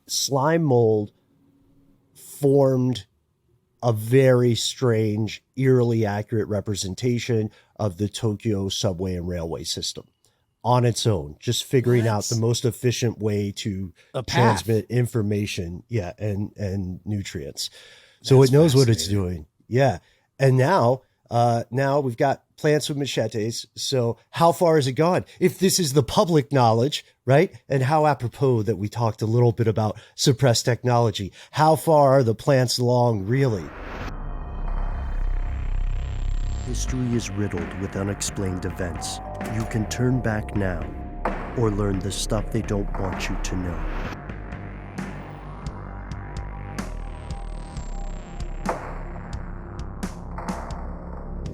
slime mold formed a very strange, eerily accurate representation of the Tokyo subway and railway system on its own, just figuring out the most efficient way to transmit information, and nutrients. So it knows what it's doing. Yeah. And now we've got plants with machetes. So how far has it gone? If this is the public knowledge, right? And how apropos that we talked a little bit about suppressed technology. How far are the plants along, really? History is riddled with unexplained events. You can turn back now or learn the stuff they don't want you to know.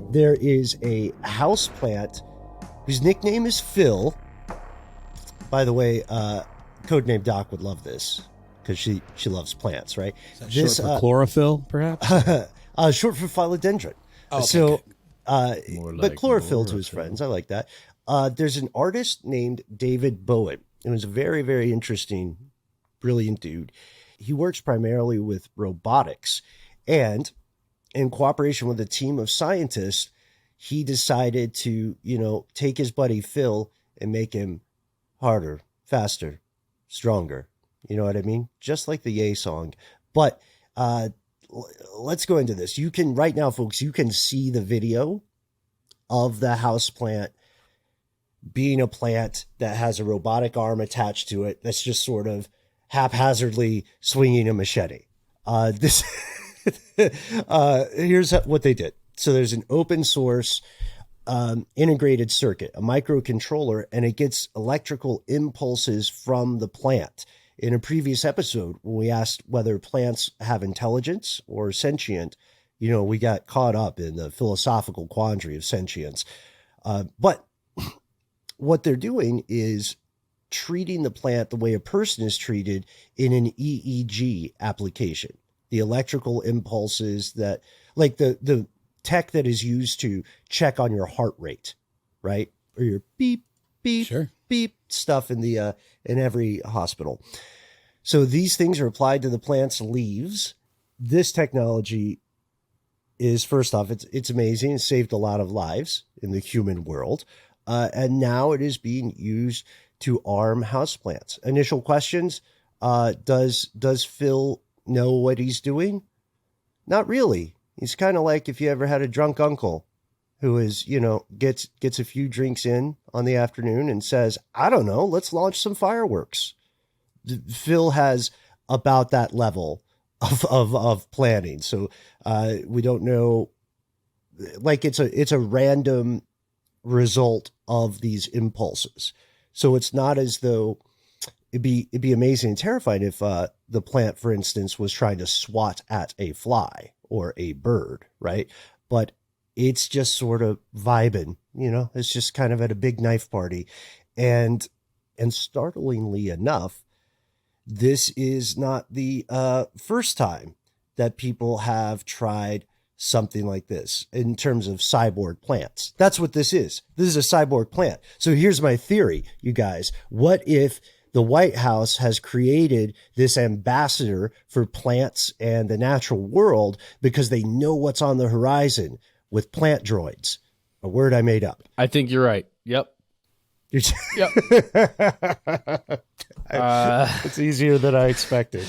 There is a houseplant whose nickname is Phil. By the way, codename Doc would love this because she loves plants, right? Short for chlorophyll, perhaps? Short for philodendron. Oh, okay, so, good. But chlorophyll to his friends. I like that. There's an artist named David Bowen. It was a very, very interesting, brilliant dude. He works primarily with robotics, and in cooperation with a team of scientists, he decided to, take his buddy Phil and make him harder, faster, stronger. You know what I mean? Just like the Yay song. But let's go into this. You can, right now, folks, you can see the video of the houseplant being a plant that has a robotic arm attached to it that's just sort of haphazardly swinging a machete. Here's what they did. So there's an open source integrated circuit, a microcontroller, and it gets electrical impulses from the plant. In a previous episode, when we asked whether plants have intelligence or sentient, we got caught up in the philosophical quandary of sentience. But what they're doing is treating the plant the way a person is treated in an EEG application. The electrical impulses that, like the tech that is used to check on your heart rate, right? Or your beep, beep, sure. beep stuff in every hospital. So these things are applied to the plant's leaves. This technology is, first off, it's amazing. It saved a lot of lives in the human world. And now it is being used to arm houseplants. Initial questions, does Phil know what he's doing? Not really. He's kind of like if you ever had a drunk uncle who is, gets a few drinks in on the afternoon and says, I don't know, let's launch some fireworks. Phil has about that level of planning. So we don't know, like it's a random result of these impulses. So it's not as though it'd be amazing and terrifying if the plant, for instance, was trying to swat at a fly or a bird, right? But it's just sort of vibing, it's just kind of at a big knife party. And startlingly enough, this is not the first time that people have tried something like this in terms of cyborg plants. That's what this is. This is a cyborg plant. So here's my theory, you guys. What if the White House has created this ambassador for plants and the natural world because they know what's on the horizon with plant droids? A word I made up. I think you're right. Yep. Yep. It's easier than I expected.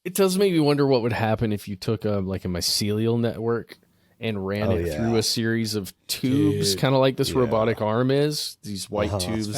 It does make me wonder what would happen if you took a mycelial network and ran through a series of tubes, kind of like this robotic arm is. These white tubes.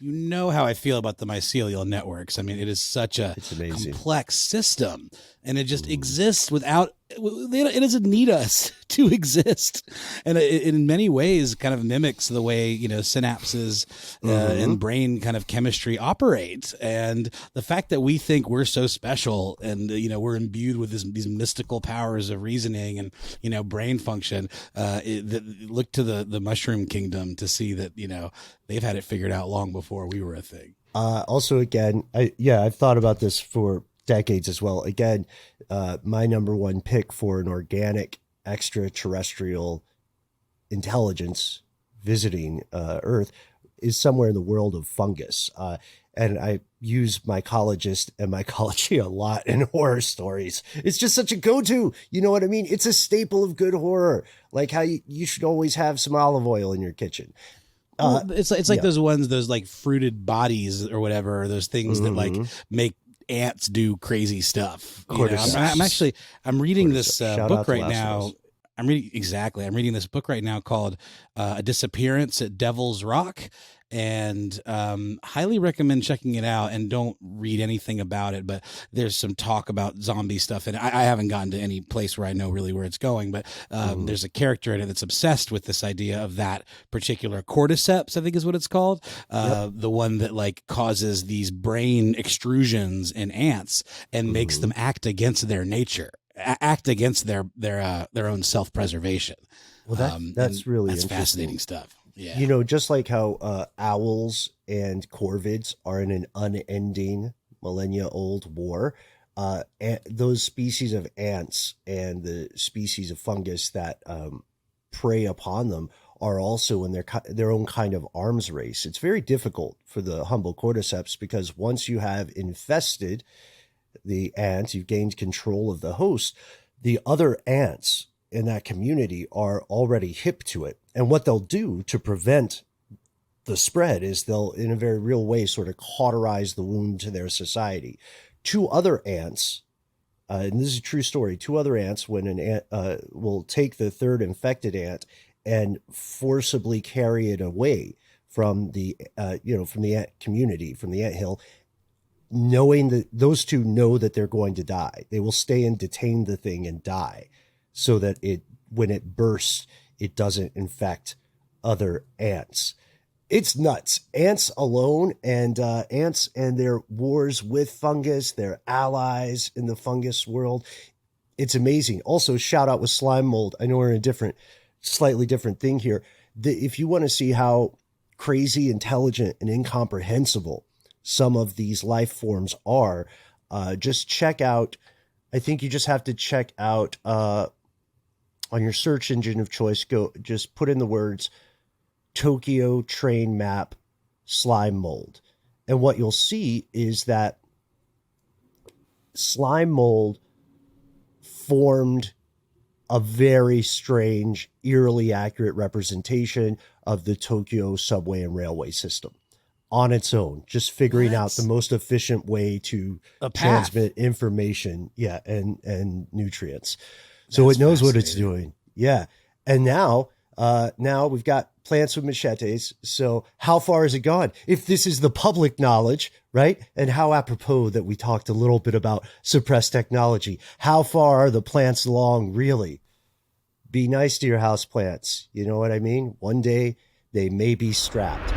You know how I feel about the mycelial networks. I mean, it is such a complex system, and it just exists without. It doesn't need us to exist, and it in many ways kind of mimics the way synapses and brain kind of chemistry operate. And the fact that we think we're so special, and we're imbued with these mystical powers of reasoning and brain function. Look to the mushroom kingdom to see that they've had it figured out long before we were a thing. Also, again, I've thought about this for decades as well. Again, my number one pick for an organic extraterrestrial intelligence visiting Earth is somewhere in the world of fungus. And I use mycologist and mycology a lot in horror stories. It's just such a go-to. You know what I mean? It's a staple of good horror. Like how you should always have some olive oil in your kitchen. Well, it's like those ones, those like fruited bodies or whatever, or those things that like make ants do crazy stuff. You know? I'm reading this book right now. I'm reading this book right now called A Disappearance at Devil's Rock, and highly recommend checking it out. And don't read anything about it, but there's some talk about zombie stuff, and I haven't gotten to any place where I know really where it's going, but there's a character in it that's obsessed with this idea of that particular cordyceps, I think is what it's called, the one that like causes these brain extrusions in ants and makes them act against their nature, act against their own self-preservation. Well, that's really that's fascinating stuff. Yeah. You know, just like how owls and corvids are in an unending millennia-old war, those species of ants and the species of fungus that prey upon them are also in their own kind of arms race. It's very difficult for the humble cordyceps because once you have infested the ants, you've gained control of the host. The other ants in that community are already hip to it. And what they'll do to prevent the spread is they'll, in a very real way, sort of cauterize the wound to their society. Two other ants, and this is a true story, two other ants, when an ant will take the third infected ant and forcibly carry it away from the, from the ant community, from the anthill, knowing that those two know that they're going to die. They will stay and detain the thing and die so that when it bursts, it doesn't infect other ants. It's nuts. Ants alone and ants and their wars with fungus, their allies in the fungus world. It's amazing. Also, shout out with slime mold. I know we're in a slightly different thing here. If you want to see how crazy, intelligent, and incomprehensible some of these life forms are, just check out, I think you just have to check out on your search engine of choice, just put in the words Tokyo train map slime mold. And what you'll see is that slime mold formed a very strange, eerily accurate representation of the Tokyo subway and railway system on its own, just figuring out the most efficient way to transmit information, and nutrients. So it knows what it's doing. Yeah. And now we've got plants with machetes. So how far has it gone? If this is the public knowledge, right? And how apropos that we talked a little bit about suppressed technology. How far are the plants along, really? Be nice to your house plants. You know what I mean? One day they may be strapped.